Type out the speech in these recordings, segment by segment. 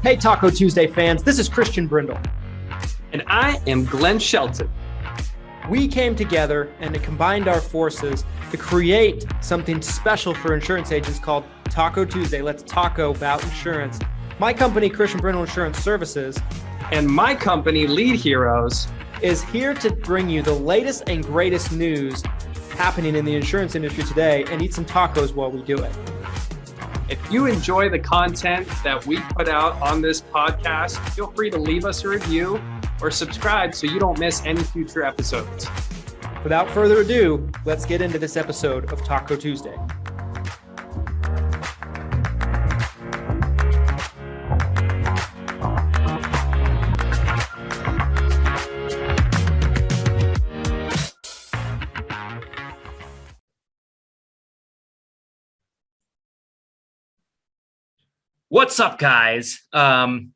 Hey, Taco Tuesday fans, this is Christian Brindle. And I am Glen Shelton. We came together and combined our forces to create something special for insurance agents called Taco Tuesday. Let's taco about insurance. My company, Christian Brindle Insurance Services, and my company, Lead Heroes, is here to bring you the latest and greatest news happening in the insurance industry today and eat some tacos while we do it. If you enjoy the content that we put out on this podcast, feel free to leave us a review or subscribe so you don't miss any future episodes. Without further ado, let's get into this episode of Taco Tuesday. What's up, guys? Glen's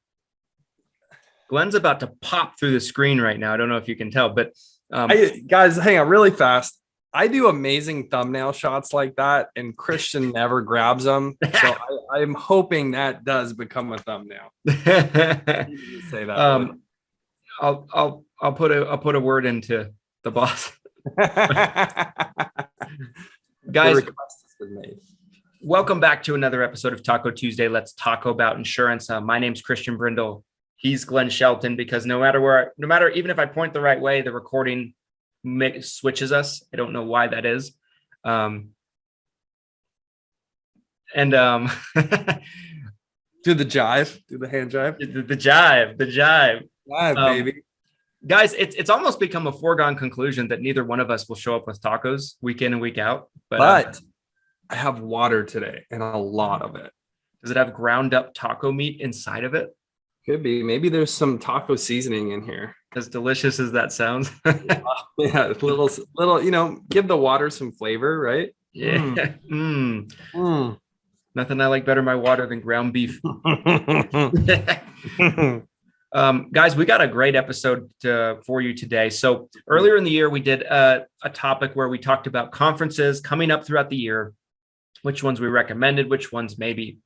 about to pop through the screen right now. I don't know if you can tell, but guys, hang on really fast. I do amazing thumbnail shots like that, and Christian never grabs them. So I'm hoping that does become a thumbnail. Say that. I'll put a word into the boss. Guys, the request has been made. Welcome back to another episode of Taco Tuesday. Let's talk about insurance. My name's Christian Brindle. He's Glen Shelton, because no matter even if I point the right way, the recording switches us. I don't know why that is. Do the jive, do the hand jive, the jive, baby. Guys, it's almost become a foregone conclusion that neither one of us will show up with tacos week in and week out. But I have water today, and a lot of it. Does it have ground up taco meat inside of it? Could be. Maybe there's some taco seasoning in here. As delicious as that sounds. Yeah, little, give the water some flavor, right? Yeah. Nothing I like better my water than ground beef. Guys, we got a great episode for you today. So earlier in the year, we did a topic where we talked about conferences coming up throughout the year, which ones we recommended, which ones maybe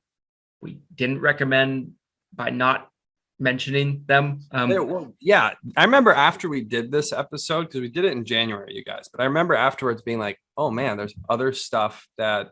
we didn't recommend by not mentioning them. I remember after we did this episode, because we did it in January, you guys, but I remember afterwards being like, oh man, there's other stuff that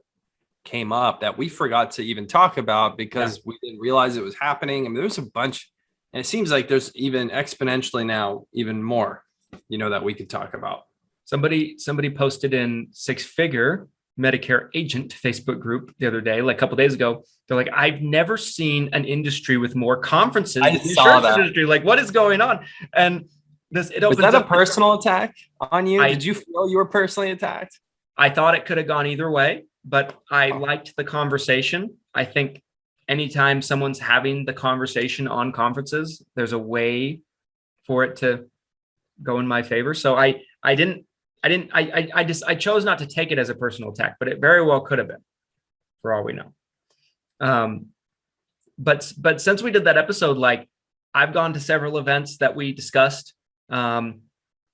came up that we forgot to even talk about because we didn't realize it was happening. I mean, there's a bunch, and it seems like there's even exponentially now even more, that we could talk about. Somebody posted in Six Figure Medicare Agent Facebook group the other day, like a couple days ago. They're like, I've never seen an industry with more conferences. I saw that. Industry. Like, what is going on? And this, it opens was that up a personal attack on you? Did you feel you were personally attacked? I thought it could have gone either way, but I liked the conversation. I think anytime someone's having the conversation on conferences, there's a way for it to go in my favor. So I chose not to take it as a personal attack, but it very well could have been, for all we know. But since we did that episode, like, I've gone to several events that we discussed. And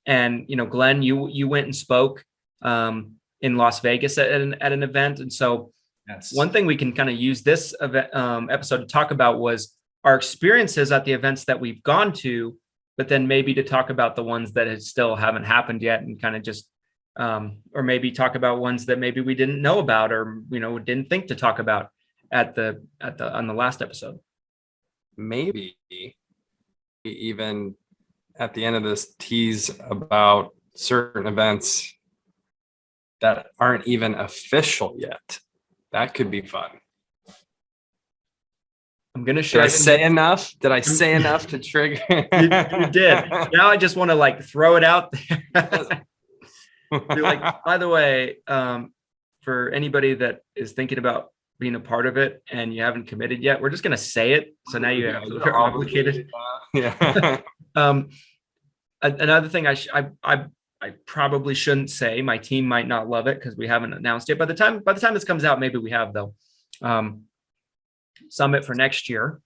Glen, you went and spoke in Las Vegas at an event. And so one thing we can kind of use this episode to talk about was our experiences at the events that we've gone to, but then maybe to talk about the ones that still haven't happened yet, and kind of just, or maybe talk about ones that maybe we didn't know about, or, didn't think to talk about on the last episode. Maybe even at the end of this tease about certain events that aren't even official yet. That could be fun. I'm going to share. Did I say enough? Did I say enough to trigger? You did. Now I just want to throw it out there. Be like, by the way, for anybody that is thinking about being a part of it and you haven't committed yet, we're just going to say it. So now you have to be obligated. Yeah. Another thing I probably shouldn't say, my team might not love it because we haven't announced it. By the time this comes out, maybe we have, though. Summit for next year.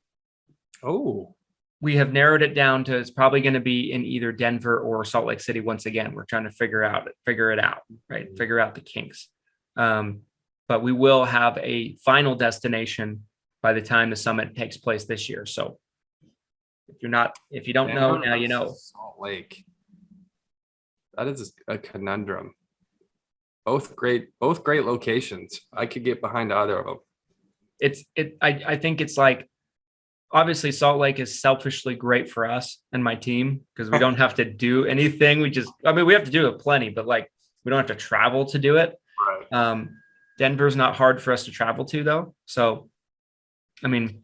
Oh, we have narrowed it down to, it's probably going to be in either Denver or Salt Lake City. Once again, we're trying to figure it out, right? Figure out the kinks. But we will have a final destination by the time the summit takes place this year. So If you don't know, now you know. Salt Lake. That is a conundrum. Both great locations. I could get behind either of them. I think it's like, obviously Salt Lake is selfishly great for us and my team because we don't have to do anything. We have to do it plenty, but like we don't have to travel to do it. Right. Denver's not hard for us to travel to though. So, I mean,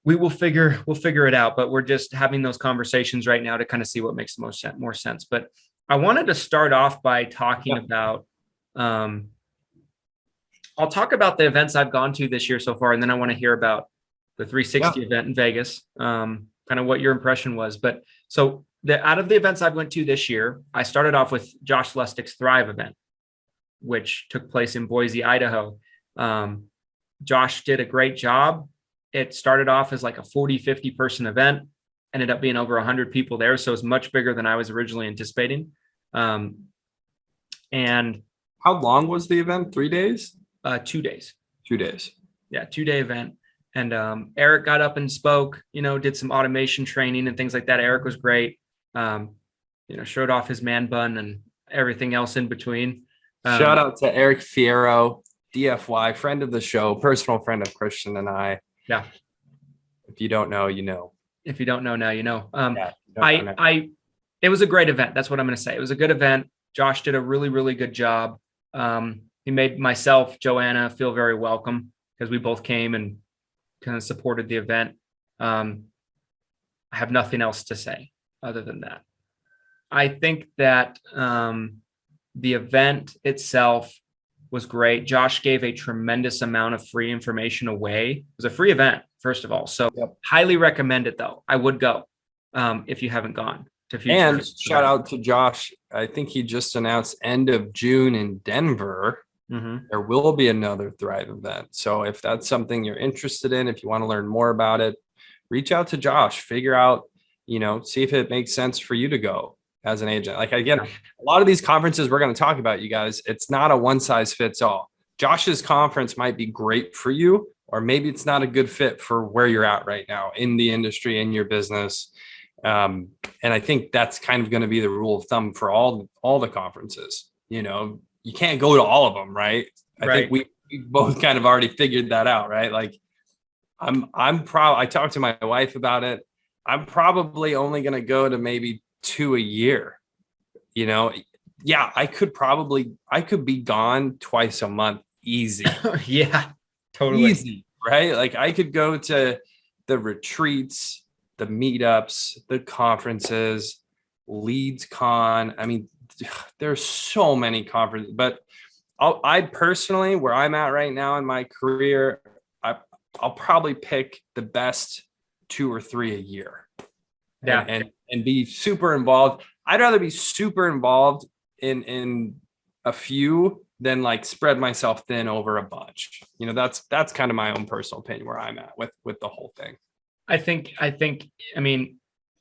we'll figure it out, but we're just having those conversations right now to kind of see what makes the more sense. But I wanted to start off by talking about, I'll talk about the events I've gone to this year so far. And then I want to hear about the 360 event in Vegas, kind of what your impression was. But so out of the events I've went to this year, I started off with Josh Lustig's Thrive event, which took place in Boise, Idaho. Josh did a great job. It started off as like a 50 person event, ended up being over 100 people there. So it's much bigger than I was originally anticipating. And how long was the event? 3 days? 2 days. 2 days. Yeah, 2-day event. And Eric got up and spoke, did some automation training and things like that. Eric was great. Showed off his man bun and everything else in between. Shout out to Eric Fierro, DFY, friend of the show, personal friend of Christian and I. Yeah. If you don't know, you know. If you don't know now, you know. It was a great event. That's what I'm going to say. It was a good event. Josh did a really, really good job. He made myself, Joanna, feel very welcome because we both came and kind of supported the event. I have nothing else to say other than that. I think that the event itself was great. Josh gave a tremendous amount of free information away. It was a free event, first of all. So highly recommend it though. I would go if you haven't gone to future. And shout out to Josh. I think he just announced end of June in Denver. Mm-hmm. There will be another Thrive event. So if that's something you're interested in, if you want to learn more about it, reach out to Josh, figure out, see if it makes sense for you to go as an agent. Like, again, a lot of these conferences we're going to talk about, you guys, it's not a one size fits all. Josh's conference might be great for you, or maybe it's not a good fit for where you're at right now in the industry, in your business. And I think that's kind of going to be the rule of thumb for all the conferences. You can't go to all of them, right? I think we both kind of already figured that out, right? Like I talked to my wife about it. I'm probably only going to go to maybe 2 a year. Yeah, I could be gone twice a month. Easy. Yeah, totally. Easy, right? Like I could go to the retreats, the meetups, the conferences, Leads Con. I mean, there's so many conferences, but I personally, where I'm at right now in my career, I'll probably pick the best 2 or 3 a year. Yeah. And be super involved. I'd rather be super involved in a few than like spread myself thin over a bunch. That's kind of my own personal opinion where I'm at with the whole thing. I think,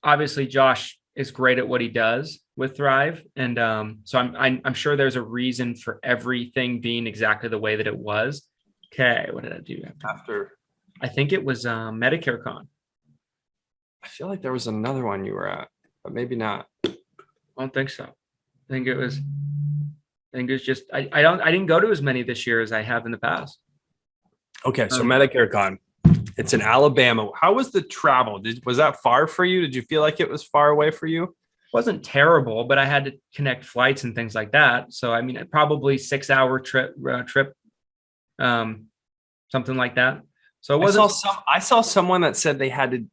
obviously Josh is great at what he does with Thrive. And so I'm sure there's a reason for everything being exactly the way that it was. Okay. What did I do after? I think it was Medicare Con. I feel like there was another one you were at, but maybe not. I don't think so. I think it was just, I didn't go to as many this year as I have in the past. Okay. So Medicare Con, it's in Alabama. How was the travel? Was that far for you? Did you feel like it was far away for you? It wasn't terrible, but I had to connect flights and things like that. So, I mean, probably 6-hour trip, something like that. So it wasn't. I saw someone that said they had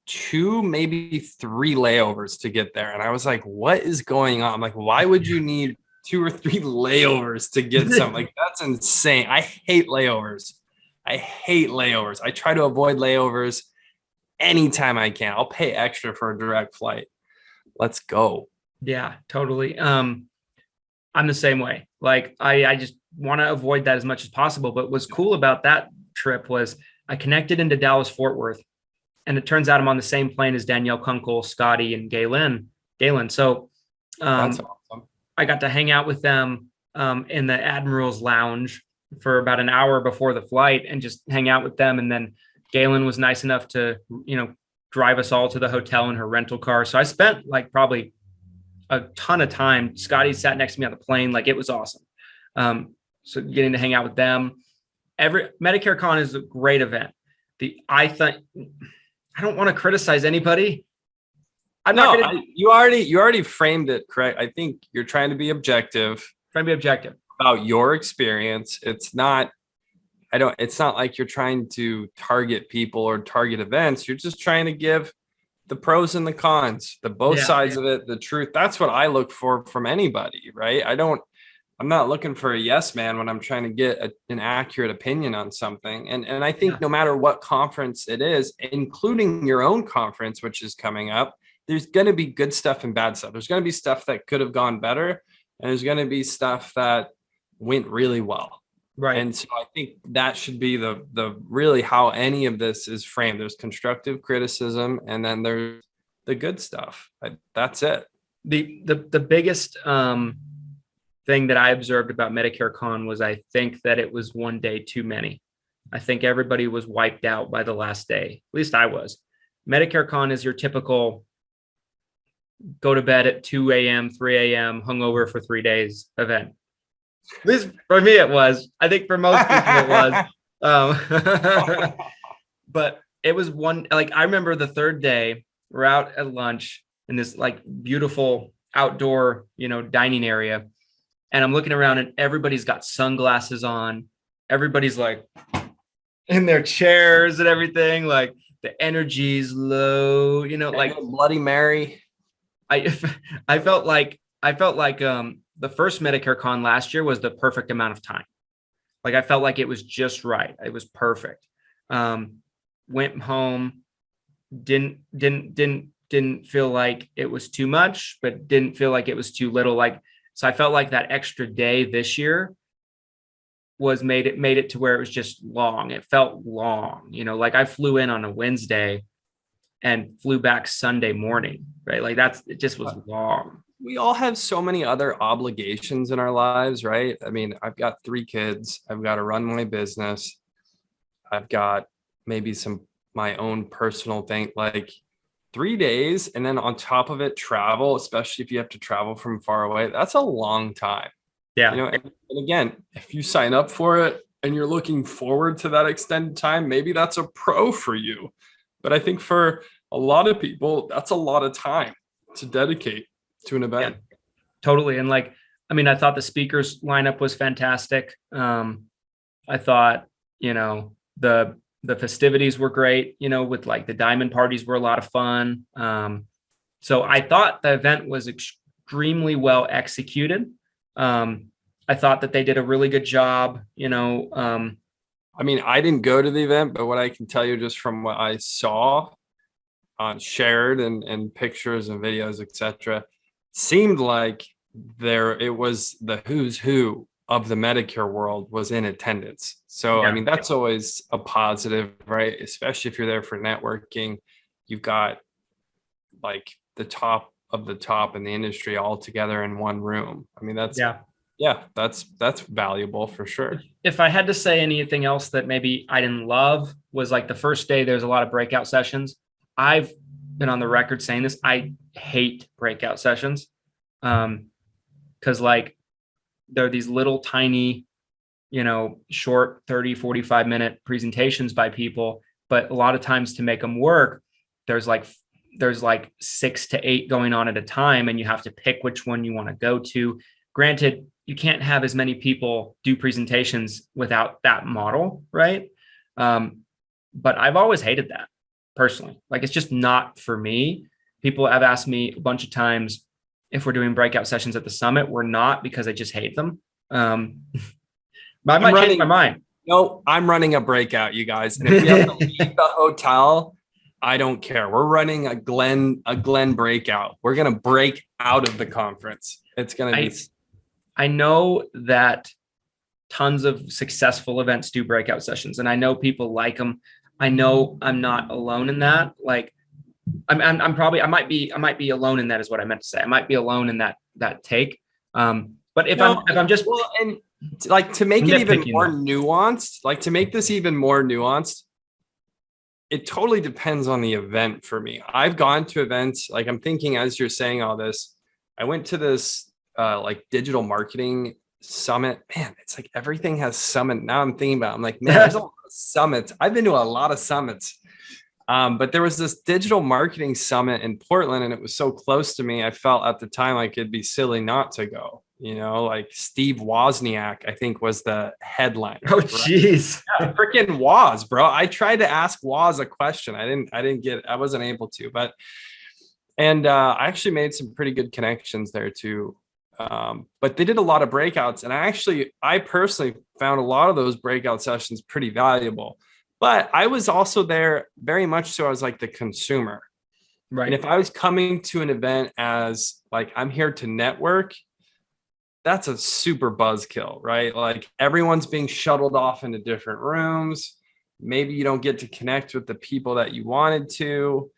2, maybe 3 layovers to get there. And I was like, what is going on? I'm like, why would you need 2 or 3 layovers to get something? Like, that's insane. I hate layovers. I try to avoid layovers anytime I can. I'll pay extra for a direct flight. Let's go. Yeah, totally. I'm the same way. Like I just want to avoid that as much as possible. But what's cool about that trip was I connected into Dallas Fort Worth, and it turns out I'm on the same plane as Danielle Kunkel, Scotty, and Galen. So that's awesome. I got to hang out with them in the Admiral's Lounge for about an hour before the flight and just hang out with them, and then Galen was nice enough to, drive us all to the hotel in her rental car. So I spent like probably a ton of time. Scotty sat next to me on the plane. Like, it was awesome. So getting to hang out with them. Medicare Con is a great event. I don't want to criticize anybody. You already framed it correct. I think you're trying to be objective. About your experience. It's not like you're trying to target people or target events. You're just trying to give the pros and the cons, the both sides of it, the truth. That's what I look for from anybody, right? I'm not looking for a yes man when I'm trying to get an accurate opinion on something. And I think no matter what conference it is, including your own conference, which is coming up, there's going to be good stuff and bad stuff. There's going to be stuff that could have gone better, and there's going to be stuff that went really well. Right. And so I think that should be the really how any of this is framed. There's constructive criticism, and then there's the good stuff. That's it. The biggest thing that I observed about Medicare Con was, I think that it was one day too many. I think everybody was wiped out by the last day. At least I was. Medicare Con is your typical go to bed at 2 a.m., 3 a.m., hungover for 3 days event. At least for me, it was. I think for most people, it was. But it was one, like, I remember the third day, we're out at lunch in this like beautiful outdoor, dining area. And I'm looking around and everybody's got sunglasses on. Everybody's like in their chairs and everything. Like, the energy's low, like Bloody Mary. I felt like the first Medicare Con last year was the perfect amount of time. Like, I felt like it was just right. It was perfect. Went home, didn't feel like it was too much, but didn't feel like it was too little. Like, so I felt like that extra day this year made it to where it was just long. It felt long, like I flew in on a Wednesday and flew back Sunday morning, right? Like, it just was long. We all have so many other obligations in our lives, right? I mean, I've got 3 kids. I've got to run my business. I've got maybe my own personal thing, like 3 days. And then on top of it, travel, especially if you have to travel from far away, that's a long time. Yeah. And again, if you sign up for it and you're looking forward to that extended time, maybe that's a pro for you. But I think for a lot of people, that's a lot of time to dedicate to an event. Yeah, totally. And I thought the speakers lineup was fantastic. I thought, the festivities were great, with like the diamond parties were a lot of fun. So I thought the event was extremely well executed. I thought that they did a really good job, I didn't go to the event, but what I can tell you just from what I saw shared and pictures and videos, etc., seemed like it was the who's who of the Medicare world was in attendance. So, yeah. That's always a positive, right? Especially if you're there for networking. You've got like the top of the top in the industry all together in one room. That's valuable for sure. If I had to say anything else that maybe I didn't love, was like the first day, there's a lot of breakout sessions. I've been on the record saying this. I hate breakout sessions. Cause like there are these little tiny, short 30, 45 minute presentations by people, but a lot of times to make them work, there's like 6 to 8 going on at a time, and you have to pick which one you want to go to. Granted, you can't have as many people do presentations without that model, right? But I've always hated that personally. Like, it's just not for me. People have asked me a bunch of times if we're doing breakout sessions at the summit. We're not, because I just hate them. But I might change my mind. No, I'm running a breakout, you guys. And if you have to leave the hotel, I don't care. We're running a Glen breakout. We're going to break out of the conference. It's going to be. I know that tons of successful events do breakout sessions, and I know people like them. I know I'm not alone in that. Like, I might be alone in that, is what I meant to say. I might be alone in that take. But if I'm just, well, and like to make it even more nuanced, like to make this even more nuanced, it totally depends on the event for me. I've gone to events, like I'm thinking as you're saying all this, I went to this like digital marketing summit. Man, it's like everything has summit. Now I'm thinking about it, I'm like, man, there's a lot of summits. I've been to a lot of summits. But there was this digital marketing summit in Portland, and it was so close to me. I felt at the time like it'd be silly not to go. Like Steve Wozniak, I think, was the headliner. Oh, geez. Yeah, freaking Woz, bro. I tried to ask Woz a question. I wasn't able to, but I actually made some pretty good connections there too. But they did a lot of breakouts, and I personally found a lot of those breakout sessions pretty valuable. But I was also there very much so as like the consumer. Right. And if I was coming to an event as like, I'm here to network, that's a super buzzkill, right? Like everyone's being shuttled off into different rooms. Maybe you don't get to connect with the people that you wanted to.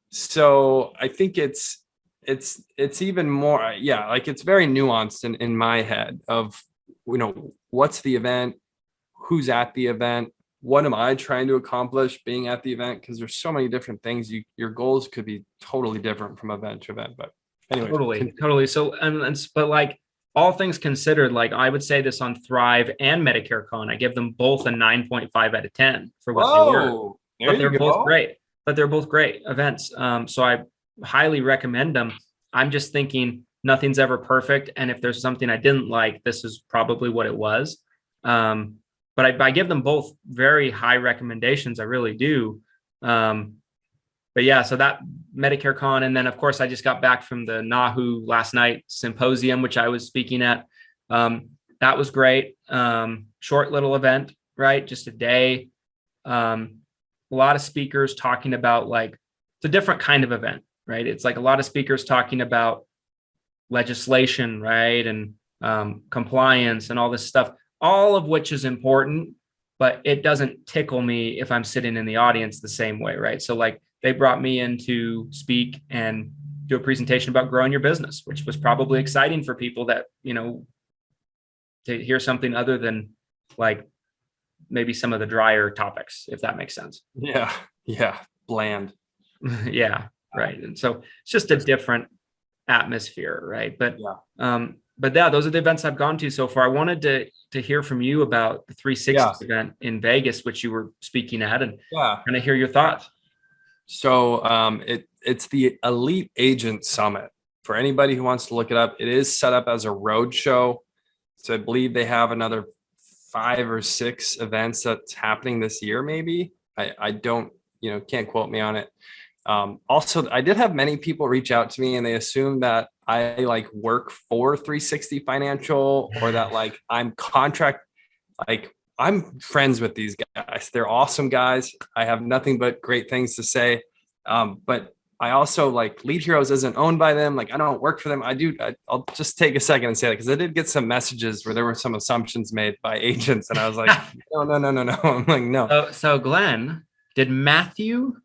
So I think it's even more, like it's very nuanced in my head of, what's the event, who's at the event, what am I trying to accomplish being at the event? Because there's so many different things. Your goals could be totally different from event to event. But anyway, totally. So, but like all things considered, like I would say this on Thrive and Medicare Con, I give them both a 9.5 out of 10 for what they were. But they're both great. But they're both great events. So I highly recommend them. I'm just thinking nothing's ever perfect, and if there's something I didn't like, this is probably what it was. But I give them both very high recommendations. I really do. But yeah, so that Medicare Con. And then of course I just got back from the NAHU last night symposium, which I was speaking at. That was great. Short little event, right? Just a day. A lot of speakers talking about like, it's a different kind of event, right? It's like a lot of speakers talking about legislation, right? And compliance and all this stuff, all of which is important, but it doesn't tickle me if I'm sitting in the audience the same way, right? So like they brought me in to speak and do a presentation about growing your business, which was probably exciting for people that, to hear something other than like maybe some of the drier topics, if that makes sense. Yeah. Bland. Yeah. Right. And so it's just a different atmosphere, right? But yeah, those are the events I've gone to so far. I wanted to hear from you about the 360 event in Vegas, which you were speaking at, and kind of hear your thoughts. So it's the Elite Agent Summit. For anybody who wants to look it up, it is set up as a road show. So I believe they have another 5 or 6 events that's happening this year. Maybe I don't, can't quote me on it. Also, I did have many people reach out to me and they assume that I like work for 360 Financial or that like I'm I'm friends with these guys. They're awesome guys. I have nothing but great things to say. But I also like Lead Heroes isn't owned by them. Like I don't work for them. I'll just take a second and say that because I did get some messages where there were some assumptions made by agents. And I was like, no. I'm like, no. So Glenn, did Matthew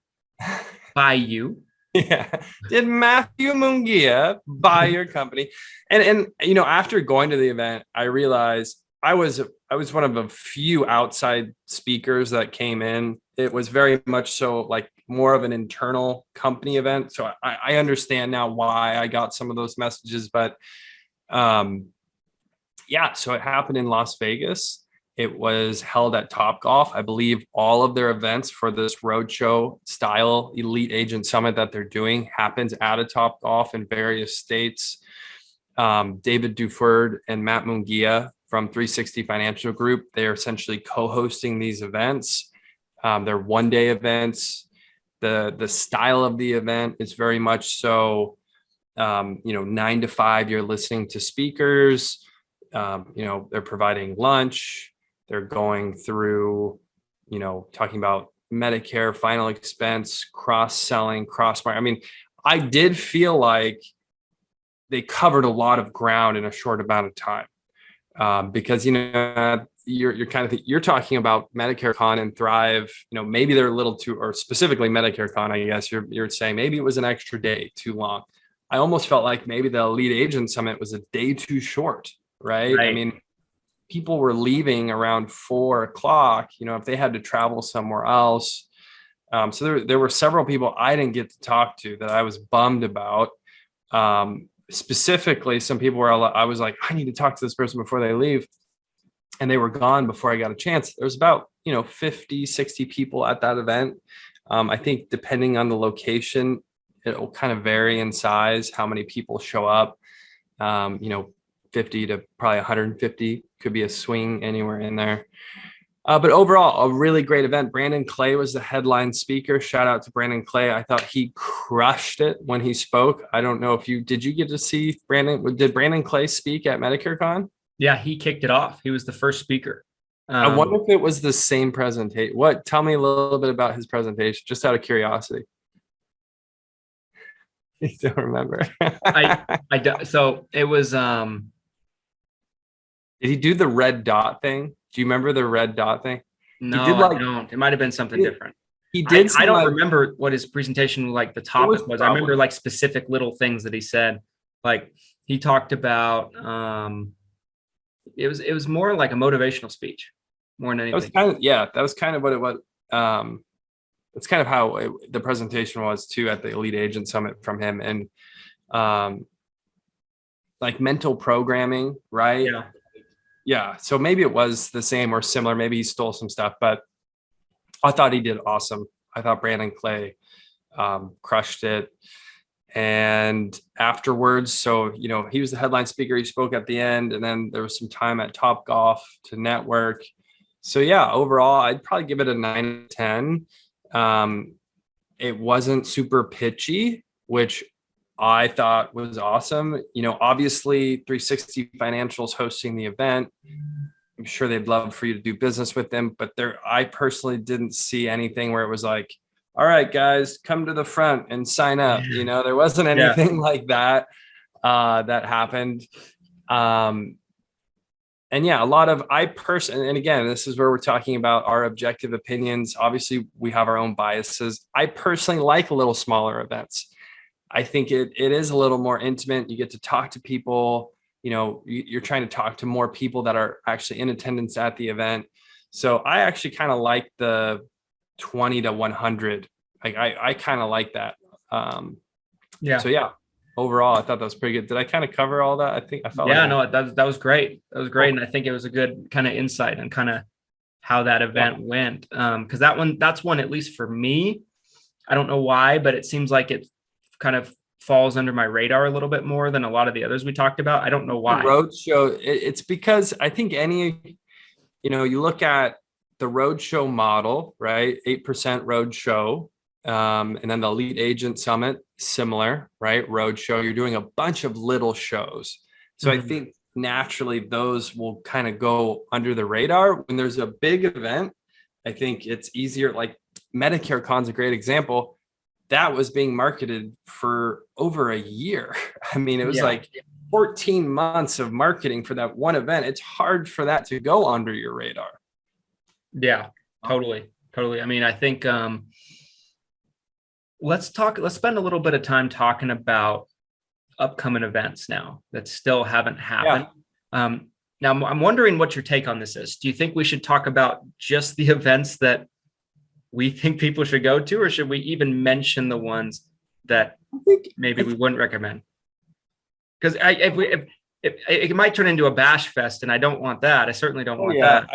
buy you? Yeah. Did Matthew Mungia buy your company? And after going to the event, I realized I was one of a few outside speakers that came in. It was very much so like more of an internal company event. So I understand now why I got some of those messages, but so it happened in Las Vegas. It was held at Topgolf. I believe all of their events for this roadshow style Elite Agent Summit that they're doing happens at a Topgolf in various states. David Duford and Matt Mungia from 360 Financial Group, they're essentially co-hosting these events. They're one-day events. The style of the event is very much so, 9 to 5, you're listening to speakers. They're providing lunch. They're going through, talking about Medicare, final expense, cross-selling, cross-market. I mean, I did feel like they covered a lot of ground in a short amount of time because, you're talking about Medicare Con and Thrive, maybe they're a little too, or specifically Medicare Con, I guess you're saying maybe it was an extra day too long. I almost felt like maybe the Elite Agent Summit was a day too short, right? I mean, people were leaving around 4 o'clock, if they had to travel somewhere else. So there were several people I didn't get to talk to that I was bummed about. Specifically, some people where I was like, I need to talk to this person before they leave. And they were gone before I got a chance. There was about, 50, 60 people at that event. I think depending on the location, it will kind of vary in size, how many people show up. 50 to probably 150 could be a swing anywhere in there. But overall, a really great event. Brandon Clay was the headline speaker. Shout out to Brandon Clay. I thought he crushed it when he spoke. I don't know if did you get to see Brandon? Did Brandon Clay speak at Medicare Con? Yeah, he kicked it off. He was the first speaker. I wonder if it was the same presentation. Tell me a little bit about his presentation, just out of curiosity. You don't remember? So it was, did he do the red dot thing? Do you remember the red dot thing? No, I don't. It might've been something different. He did. I don't remember what his presentation, like the topic was. I remember like specific little things that he said. Like he talked about, it was more like a motivational speech more than anything. That was kind of what it was. It's kind of how the presentation was too at the Elite Agent Summit from him. And like mental programming, right? Yeah. So maybe it was the same or similar. Maybe he stole some stuff, but I thought he did awesome. I thought Brandon Clay crushed it. And afterwards, so, he was the headline speaker. He spoke at the end, and then there was some time at Top Golf to network. So yeah, overall, I'd probably give it a 9 10. It wasn't super pitchy, which I thought was awesome. Obviously 360 Financials hosting the event. I'm sure they'd love for you to do business with them, but I personally didn't see anything where it was like, all right, guys, come to the front and sign up. There wasn't anything like that that happened. And yeah, a lot of and again, this is where we're talking about our objective opinions. Obviously, we have our own biases. I personally like a little smaller events. I think it is a little more intimate. You get to talk to people. You're trying to talk to more people that are actually in attendance at the event. So I actually kind of like the 20 to 100. I kind of like that. So yeah, overall, I thought that was pretty good. Did I kind of cover all that? I think I felt that was great. That was great. And I think it was a good kind of insight on kind of how that event went. Because that's one, at least for me, I don't know why, but it seems like it kind of falls under my radar a little bit more than a lot of the others we talked about. I don't know why. Roadshow. It's because I think you look at the roadshow model, right? 8% roadshow. And then the Elite Agent Summit, similar, right? Roadshow, you're doing a bunch of little shows. So I think naturally those will kind of go under the radar. When there's a big event, I think it's easier. Like Medicare Con's a great example. That was being marketed for over a year. I mean, it was like 14 months of marketing for that one event. It's hard for that to go under your radar. Yeah, totally. I mean, I think let's spend a little bit of time talking about upcoming events now that still haven't happened. Now I'm wondering what your take on this is. Do you think we should talk about just the events that we think people should go to, or should we even mention the ones that maybe we wouldn't recommend? Because it might turn into a bash fest, and I don't want that. I certainly don't want that.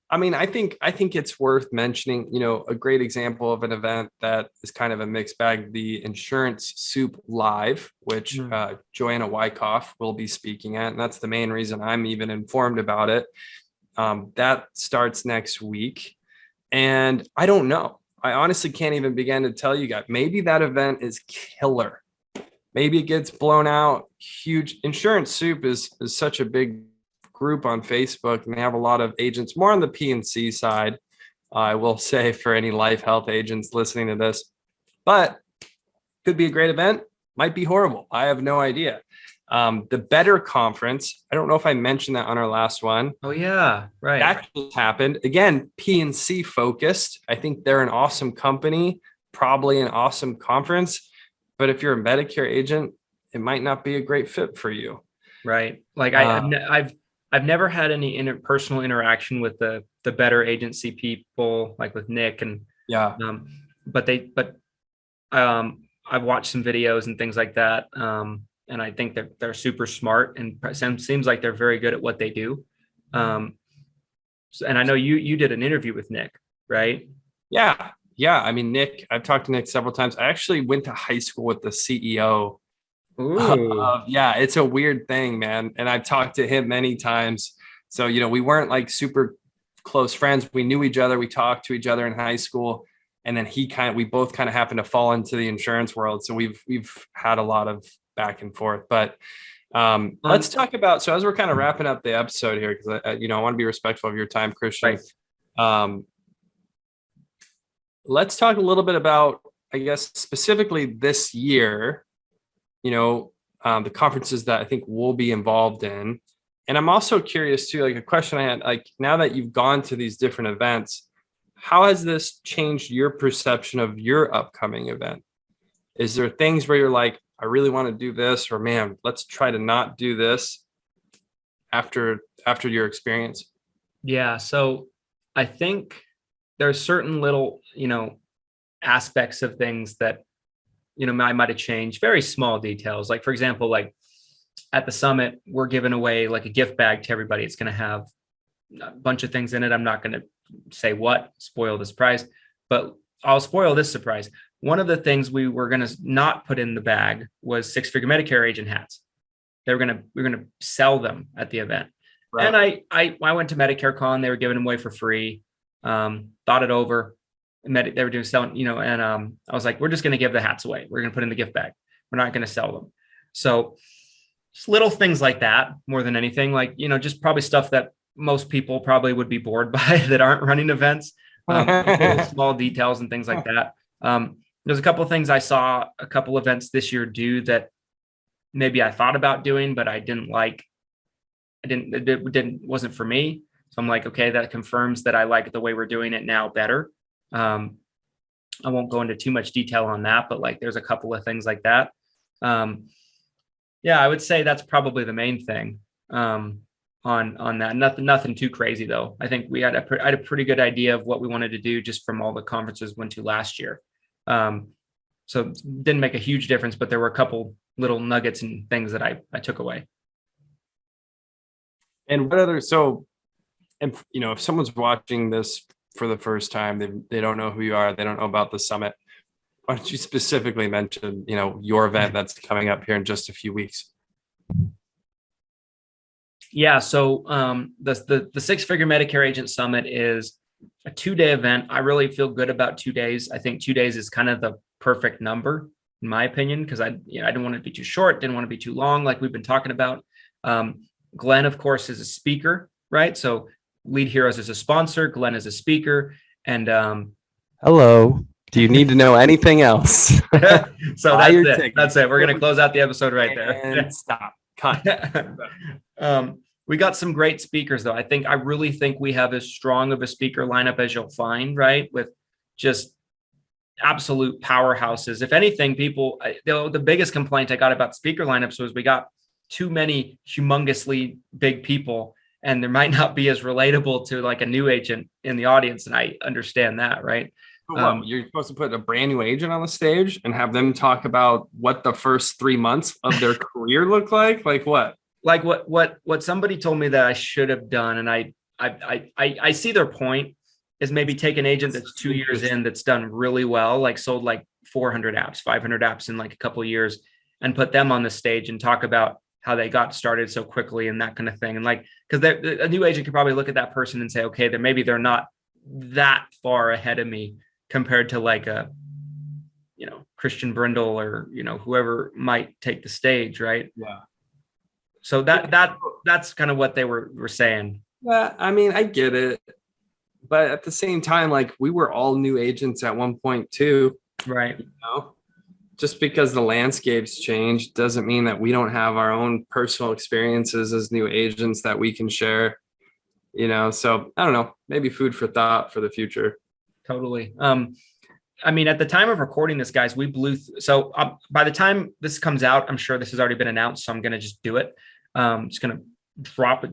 I think it's worth mentioning, a great example of an event that is kind of a mixed bag, the Insurance Soup Live, which Joanna Wyckoff will be speaking at. And that's the main reason I'm even informed about it. That starts next week. And I don't know. I honestly can't even begin to tell you guys. Maybe that event is killer. Maybe it gets blown out huge. Insurance Soup is such a big group on Facebook, and they have a lot of agents more on the P&C side. I will say, for any life health agents listening to this, but could be a great event, might be horrible. I have no idea. The Better Conference, I don't know if I mentioned that on our last one. Oh yeah, right. That just happened. Again, P&C focused. I think they're an awesome company, probably an awesome conference, but if you're a Medicare agent, it might not be a great fit for you. Right. Like I've never had any personal interaction with the Better Agency people, like with Nick and Yeah. But I've watched some videos and things like that. And I think that they're super smart and seems like they're very good at what they do. And I know you did an interview with Nick, right? Yeah. Yeah. I mean, Nick, I've talked to Nick several times. I actually went to high school with the CEO. Yeah, it's a weird thing, man. And I've talked to him many times. So, we weren't like super close friends. We knew each other. We talked to each other in high school. And then we both kind of happened to fall into the insurance world. So we've had a lot of back and forth, but let's talk about, so as we're kind of wrapping up the episode here, because I want to be respectful of your time, Christian. Right. Let's talk a little bit about, I guess, specifically this year, the conferences that I think we'll be involved in. And I'm also curious too, like a question I had, like now that you've gone to these different events, how has this changed your perception of your upcoming event? Is there things where you're like, I really want to do this, or man, let's try to not do this after your experience? Yeah. So I think there's certain little, aspects of things that, I might have changed, very small details. Like, for example, like at the summit, we're giving away like a gift bag to everybody. It's going to have a bunch of things in it. I'm not going to say spoil the surprise, but I'll spoil this surprise. One of the things we were going to not put in the bag was 6-figure Medicare agent hats. We're going to sell them at the event. Right. And I went to Medicare Con. They were giving them away for free. Thought it over. They were doing selling, and I was like, we're just going to give the hats away. We're going to put in the gift bag. We're not going to sell them. So just little things like that, more than anything, like, just probably stuff that most people probably would be bored by that aren't running events. Little small details and things like that. There's a couple of things I saw a couple events this year do that maybe I thought about doing, but I didn't like. It wasn't for me. So I'm like, okay, that confirms that I like the way we're doing it now better. I won't go into too much detail on that, but like, there's a couple of things like that. Yeah, I would say that's probably the main thing. On that, nothing too crazy though. I think I had a pretty good idea of what we wanted to do just from all the conferences we went to last year. So it didn't make a huge difference, but there were a couple little nuggets and things that I took away. And what other, if someone's watching this for the first time, they don't know who you are, they don't know about the summit, why don't you specifically mention, your event that's coming up here in just a few weeks? Yeah. So the 6-figure Medicare Agent Summit is a 2-day event. I really feel good about 2 days. I think 2 days is kind of the perfect number, in my opinion, because I didn't want it to be too short, didn't want to be too long, like we've been talking about. Glen, of course, is a speaker, right? So Lead Heroes is a sponsor. Glen is a speaker. And hello. Do you need to know anything else? So that's it. That's it. We're going to close out the episode right there. And stop. Cut. We got some great speakers, though. I really think we have as strong of a speaker lineup as you'll find, right? With just absolute powerhouses. If anything, the biggest complaint I got about speaker lineups was we got too many humongously big people, and there might not be as relatable to like a new agent in the audience. And I understand that, right? You're supposed to put a brand new agent on the stage and have them talk about what the first 3 months of their career look like? Like what? Like what somebody told me that I should have done. And I see their point, is maybe take an agent that's 2 years in, that's done really well, like sold like 400 apps, 500 apps in like a couple of years, and put them on the stage and talk about how they got started so quickly and that kind of thing. And like, because a new agent could probably look at that person and say, okay, they're not that far ahead of me compared to like a, Christian Brindle or, whoever might take the stage. Right. Yeah. So that's kind of what they were saying. Yeah. I mean, I get it, but at the same time, like we were all new agents at one point too. Right. Just because the landscape's changed doesn't mean that we don't have our own personal experiences as new agents that we can share, so I don't know, maybe food for thought for the future. Totally. I mean, at the time of recording this, guys, we blew. So by the time this comes out, I'm sure this has already been announced. So I'm going to just do it. Just going to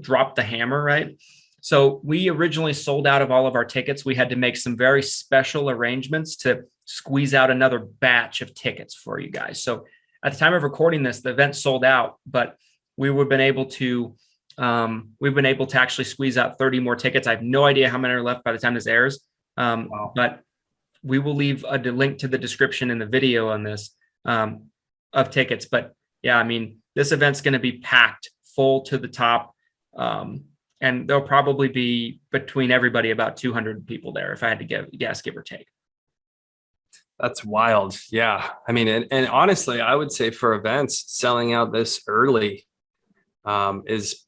drop the hammer. Right. So we originally sold out of all of our tickets. We had to make some very special arrangements to squeeze out another batch of tickets for you guys. So at the time of recording this, the event sold out, but we've been able to actually squeeze out 30 more tickets. I have no idea how many are left by the time this airs. But we will leave a link to the description in the video on this of tickets. But yeah, I mean, this event's going to be packed full to the top. And there'll probably be between everybody about 200 people there, if I had to guess, give or take. That's wild. Yeah. I mean, and honestly, I would say for events, selling out this early is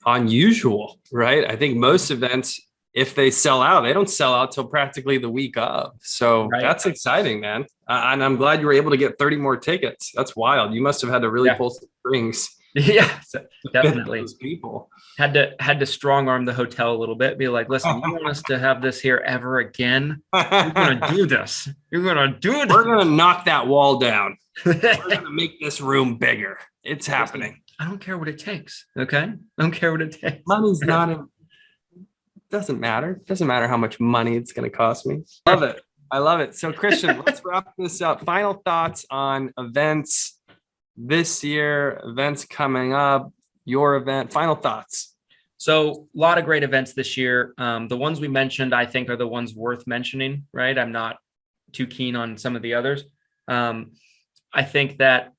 unusual, right? I think most events, if they sell out, they don't sell out till practically the week of. So That's exciting, man. And I'm glad you were able to get 30 more tickets. That's wild. You must have had to really pull some strings. Yeah, definitely. Those people had to strong arm the hotel a little bit. Be like, listen, you want us to have this here ever again? You're gonna do this. You're gonna do it. We're gonna knock that wall down. We're gonna make this room bigger. It's happening. I don't care what it takes. Okay, I don't care what it takes. Money's not. Doesn't matter. Doesn't matter how much money it's gonna cost me. Love it. I love it. So Christian, let's wrap this up. Final thoughts on events this year, events coming up, your event, final thoughts. So a lot of great events this year. The ones we mentioned, I think, are the ones worth mentioning, right? I'm not too keen on some of the others. I think that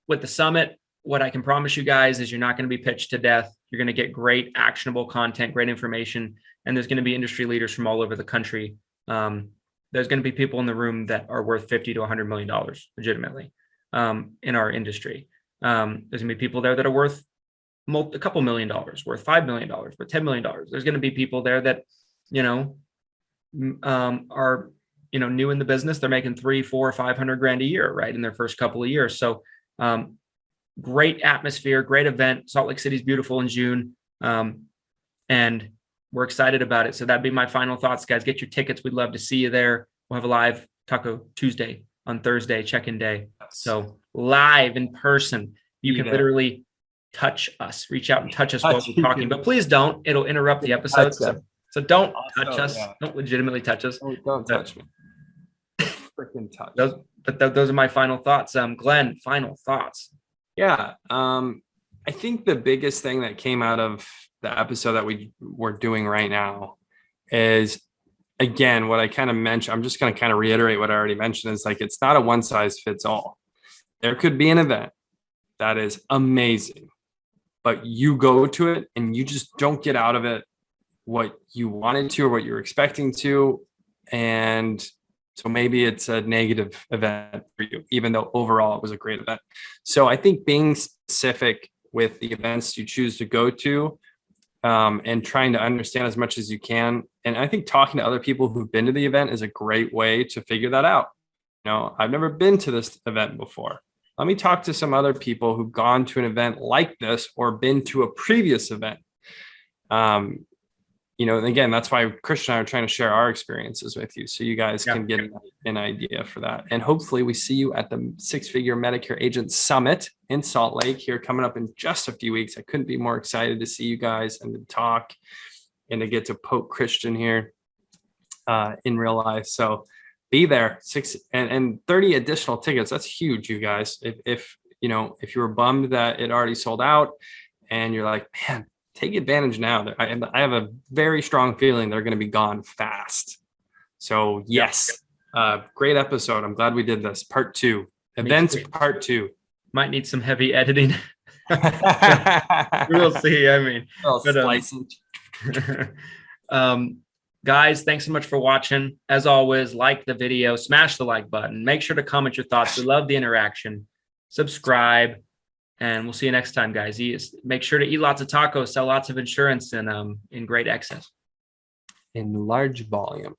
with the summit, what I can promise you guys is you're not going to be pitched to death. You're going to get great actionable content, great information, and there's going to be industry leaders from all over the country. There's going to be people in the room that are worth $50 to $100 million legitimately. In our industry. There's gonna be people there that are worth a couple $1 million, worth $5 million, worth $10 million. There's gonna be people there that, are, new in the business. They're making 300, 400, 500 grand a year, right, in their first couple of years. So great atmosphere, great event. Salt Lake City's beautiful in June. And we're excited about it. So that'd be my final thoughts, guys. Get your tickets. We'd love to see you there. We'll have a live Taco Tuesday on Thursday, check-in day. So live in person, you can literally touch us, reach out and touch us while we're talking, but please don't, it'll interrupt the episode. So don't touch us. Don't legitimately touch us. Don't touch me. Freaking touch. Those are my final thoughts. Glenn, final thoughts. Yeah. I think the biggest thing that came out of the episode that we're doing right now is, again, what I kind of mentioned, I'm just going to kind of reiterate what I already mentioned, is like, it's not a one size fits all. There could be an event that is amazing, but you go to it and you just don't get out of it what you wanted to or what you're expecting to. And so maybe it's a negative event for you, even though overall it was a great event. So I think being specific with the events you choose to go to, and trying to understand as much as you can. And I think talking to other people who've been to the event is a great way to figure that out. I've never been to this event before. Let me talk to some other people who've gone to an event like this or been to a previous event. And again, that's why Christian and I are trying to share our experiences with you, so you guys can get an idea for that. And hopefully we see you at the Six Figure Medicare Agent Summit in Salt Lake here coming up in just a few weeks. I couldn't be more excited to see you guys and to talk and to get to poke Christian here in real life. So be there. 6 and 30 additional tickets. That's huge, you guys. If you were bummed that it already sold out and you're like, man, take advantage now. I have a very strong feeling they're going to be gone fast. So yes, great episode. I'm glad we did this. Part 2, events part 2. Might need some heavy editing. We'll see. I mean, guys, thanks so much for watching. As always, like the video, smash the like button. Make sure to comment your thoughts. We love the interaction. Subscribe. And we'll see you next time, guys. Make sure to eat lots of tacos, sell lots of insurance, and in great excess. In large volume.